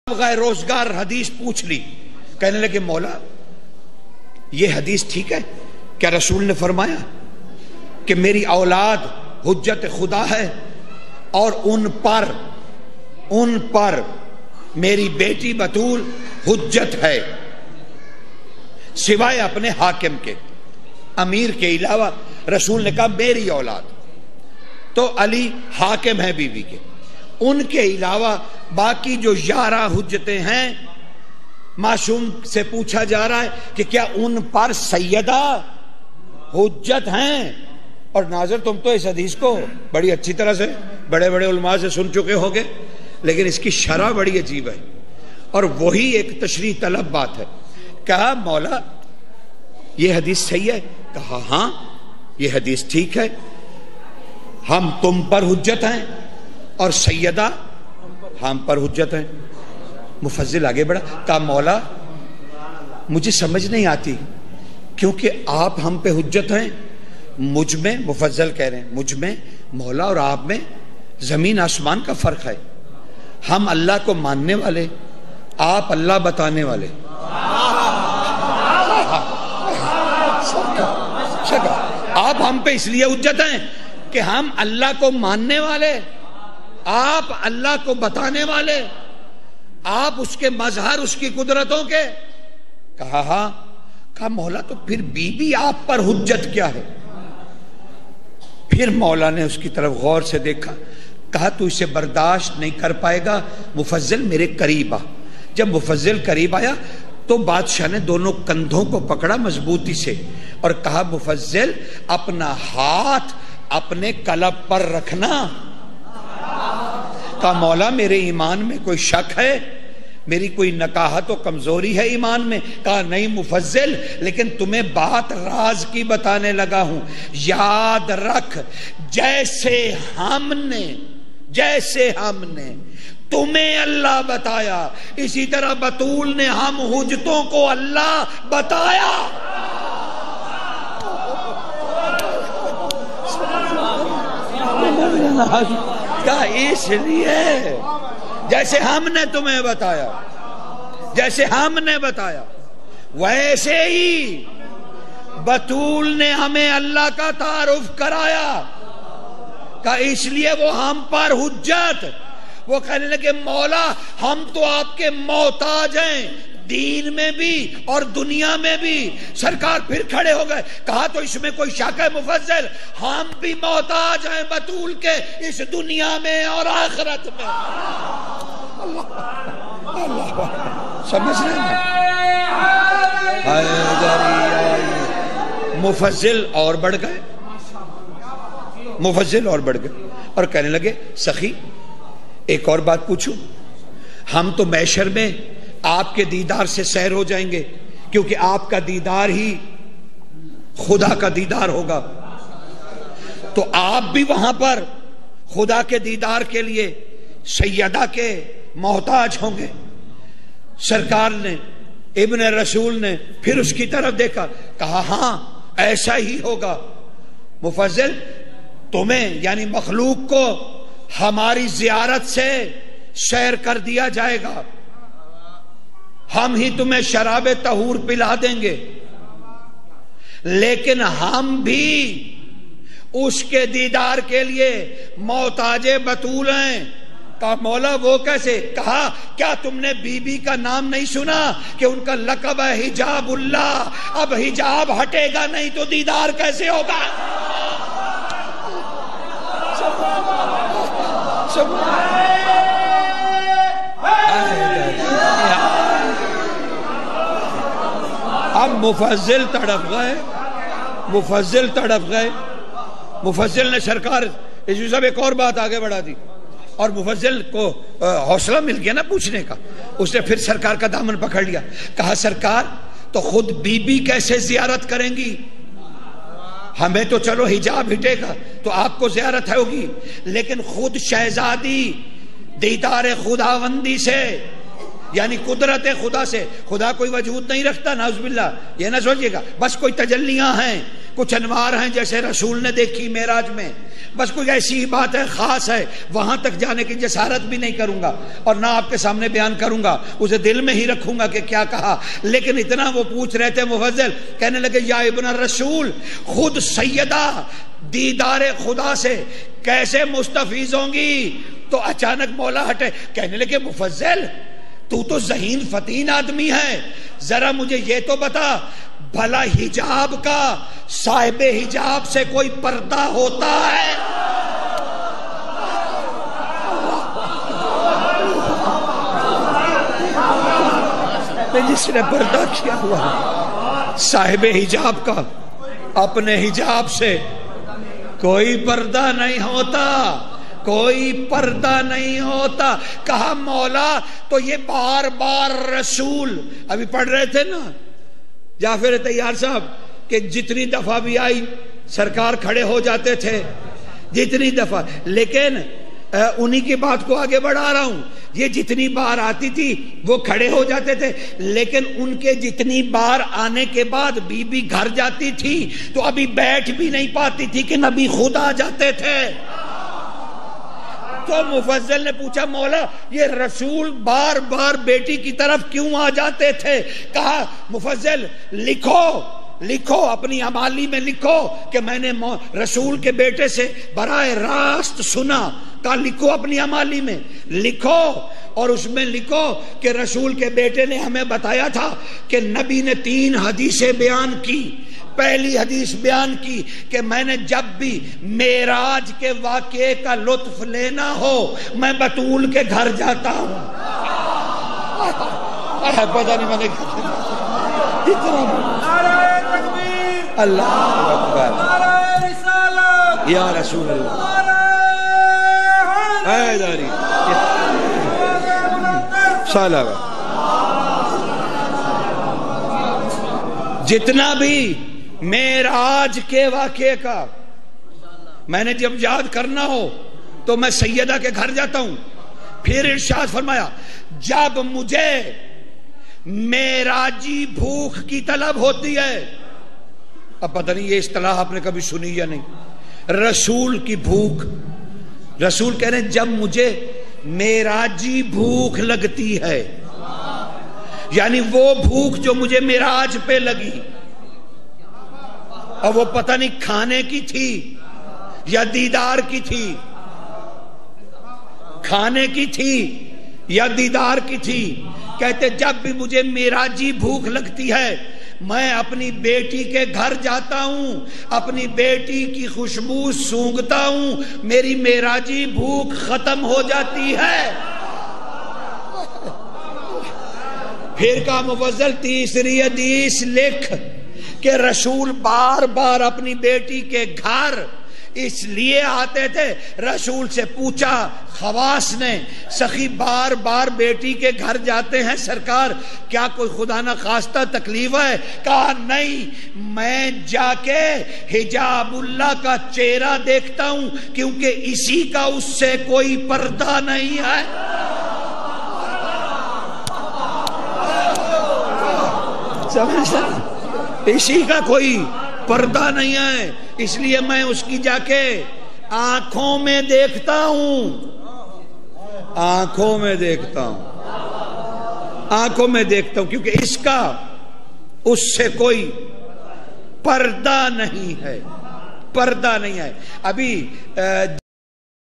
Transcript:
غیر روزگار حدیث پوچھ لی. کہنے لگے مولا یہ حدیث ٹھیک ہے کیا؟ رسول نے فرمایا کہ میری اولاد حجت خدا ہے اور ان پر میری بیٹی بطول حجت ہے سوائے اپنے حاکم کے، امیر کے علاوہ. رسول نے کہا میری اولاد تو علی حاکم ہے بیوی کے، ان کے علاوہ باقی جو 11 حجتیں ہیں. معصوم سے پوچھا جا رہا ہے کہ کیا ان پر سیدہ حجت ہیں؟ اور ناظر تم تو اس حدیث کو بڑی اچھی طرح سے بڑے بڑے علماء سے سن چکے ہوگے، لیکن اس کی شرح بڑی عجیب ہے اور وہی ایک تشریح طلب بات ہے. کہا مولا یہ حدیث صحیح ہے؟ کہا ہاں یہ حدیث ٹھیک ہے، ہم تم پر حجت ہیں اور سیدہ ہم پر حجت ہیں. مفضل آگے بڑھا، کہا مولا مجھے سمجھ نہیں آتی کیونکہ آپ ہم پہ حجت ہیں، مجھ میں، مفضل کہہ رہے ہیں مجھ میں مولا اور آپ میں زمین آسمان کا فرق ہے. ہم اللہ کو ماننے والے، آپ اللہ بتانے والے. آپ ہم پہ اس لیے حجت ہیں کہ ہم اللہ کو ماننے والے، آپ اللہ کو بتانے والے، آپ اس کے مظہر اس کی قدرتوں کے. کہا ہاں. کہا مولا تو پھر بی بی آپ پر حجت کیا ہے؟ پھر مولا نے اس کی طرف غور سے دیکھا، کہا تو اسے برداشت نہیں کر پائے گا، مفضل میرے قریب آ. جب مفضل قریب آیا تو بادشاہ نے دونوں کندھوں کو پکڑا مضبوطی سے اور کہا مفضل اپنا ہاتھ اپنے قلب پر رکھنا. کہا مولا میرے ایمان میں کوئی شک ہے؟ میری کوئی نکاہت و کمزوری ہے ایمان میں؟ کہا نہیں مفضل، لیکن تمہیں بات راز کی بتانے لگا ہوں. یاد رکھ جیسے ہم نے تمہیں اللہ بتایا اسی طرح بطول نے ہم حجتوں کو اللہ بتایا. کہا اس لیے جیسے ہم نے تمہیں بتایا، جیسے ہم نے بتایا ویسے ہی بطول نے ہمیں اللہ کا تعارف کرایا. کہا اس لیے وہ ہم پر حجت. وہ کہنے لگے مولا ہم تو آپ کے محتاج ہیں دین میں بھی اور دنیا میں بھی. سرکار پھر کھڑے ہو گئے. کہا تو اس میں کوئی شک ہے مفضل؟ ہم بھی محتاج ہیں بطول کے اس دنیا میں اور آخرت میں. اللہ سمجھ رہے ہیں؟ مفضل اور بڑھ گئے، مفضل اور بڑھ گئے اور کہنے لگے سخی ایک اور بات پوچھوں. ہم تو محشر میں آپ کے دیدار سے سیر ہو جائیں گے کیونکہ آپ کا دیدار ہی خدا کا دیدار ہوگا، تو آپ بھی وہاں پر خدا کے دیدار کے لیے سیدہ کے محتاج ہوں گے. سرکار نے ابن رسول نے پھر اس کی طرف دیکھا، کہا ہاں ایسا ہی ہوگا. مفضل تمہیں یعنی مخلوق کو ہماری زیارت سے سیر کر دیا جائے گا، ہم ہی تمہیں شراب طہور پلا دیں گے، لیکن ہم بھی اس کے دیدار کے لیے محتاج بطول ہیں. کہا مولا وہ کیسے؟ کہا کیا تم نے بی بی کا نام نہیں سنا کہ ان کا لقب ہے حجاب اللہ؟ اب حجاب ہٹے گا نہیں تو دیدار کیسے ہوگا؟ اب مفضل تڑپ گئے، مفضل تڑپ گئے. مفضل نے سرکار صاحب ایک اور بات آگے بڑھا دی اور مفضل کو حوصلہ مل گیا نا پوچھنے کا. اس نے پھر سرکار کا دامن پکڑ لیا. کہا سرکار تو خود بی بی کیسے زیارت کریں گی؟ ہمیں تو چلو حجاب ہٹے گا تو آپ کو زیارت ہوگی، لیکن خود شہزادی دیدار خداوندی سے یعنی قدرت خدا سے، خدا کوئی وجود نہیں رکھتا نعوذ باللہ، یہ نہ سوچیے گا بس کوئی تجلیاں ہیں، کچھ انوار ہیں جیسے رسول نے دیکھی معراج میں، بس کوئی ایسی بات ہے خاص ہے وہاں تک جانے کی جسارت بھی نہیں کروں گا اور نہ آپ کے سامنے بیان کروں گا، اسے دل میں ہی رکھوں گا کہ کیا کہا. لیکن اتنا وہ پوچھ رہے تھے مفضل، کہنے لگے یا ابن الرسول، خود سیدہ دیدار خدا سے کیسے مستفیض ہوں گی؟ تو اچانک مولا ہٹے، کہنے لگے مفضل تو ذہین فتین آدمی ہے، ذرا مجھے یہ تو بتا، بھلا حجاب کا صاحب حجاب سے کوئی پردہ ہوتا ہے؟ جس نے پردہ کیا ہوا صاحب حجاب کا اپنے حجاب سے کوئی پردہ نہیں ہوتا، کوئی پردہ نہیں ہوتا. کہا مولا تو یہ بار بار رسول، ابھی پڑھ رہے تھے نا جعفر طیار صاحب کہ جتنی دفعہ بھی آئی سرکار کھڑے ہو جاتے تھے، جتنی دفعہ، لیکن انہی کی بات کو آگے بڑھا رہا ہوں. یہ جتنی بار آتی تھی وہ کھڑے ہو جاتے تھے، لیکن ان کے جتنی بار آنے کے بعد بی بی گھر جاتی تھی تو ابھی بیٹھ بھی نہیں پاتی تھی کہ نبی خود آ جاتے تھے. تو مفضل نے پوچھا مولا یہ رسول بار بار بیٹی کی طرف کیوں آ جاتے تھے؟ کہا مفضل لکھو اپنی امالی میں لکھو کہ میں نے رسول کے بیٹے سے براہ راست سنا. کہا لکھو اپنی امالی میں لکھو، اور اس میں لکھو کہ رسول کے بیٹے نے ہمیں بتایا تھا کہ نبی نے 3 حدیثیں بیان کی. پہلی حدیث بیان کی کہ میں نے جب بھی معراج کے واقعے کا لطف لینا ہو میں بطول کے گھر جاتا ہوں. پتہ نہیں میں نے اللہ اکبر یا رسول اللہ جتنا بھی معراج کے واقعے کا میں نے جب یاد کرنا ہو تو میں سیدہ کے گھر جاتا ہوں. پھر ارشاد فرمایا جب مجھے معراجی بھوک کی طلب ہوتی ہے، اب پتہ نہیں یہ اصطلاح آپ نے کبھی سنی یا نہیں، رسول کی بھوک. رسول کہہ رہے ہیں جب مجھے معراجی بھوک لگتی ہے، یعنی وہ بھوک جو مجھے معراج پہ لگی، اور وہ پتہ نہیں کھانے کی تھی یا دیدار کی تھی، کھانے کی تھی یا دیدار کی تھی. کہتے جب بھی مجھے معراجی بھوک لگتی ہے میں اپنی بیٹی کے گھر جاتا ہوں، اپنی بیٹی کی خوشبو سونگھتا ہوں، میری معراجی بھوک ختم ہو جاتی ہے. پھر کا مفضل تیسری حدیث لکھ کہ رسول بار بار اپنی بیٹی کے گھر اس لیے آتے تھے. رسول سے پوچھا خواص نے، سخی بار بار بیٹی کے گھر جاتے ہیں سرکار، کیا کوئی خدا نہ خواستہ تکلیف ہے؟ کہا نہیں، میں جا کے حجاب اللہ کا چہرہ دیکھتا ہوں کیونکہ اسی کا اس سے کوئی پردہ نہیں ہے. اسی کا کوئی پردہ نہیں ہے، اس لیے میں اس کی جا کے آنکھوں میں دیکھتا ہوں، آنکھوں میں دیکھتا ہوں، آنکھوں میں دیکھتا ہوں، کیونکہ اس کا اس سے کوئی پردہ نہیں ہے، پردہ نہیں ہے. ابھی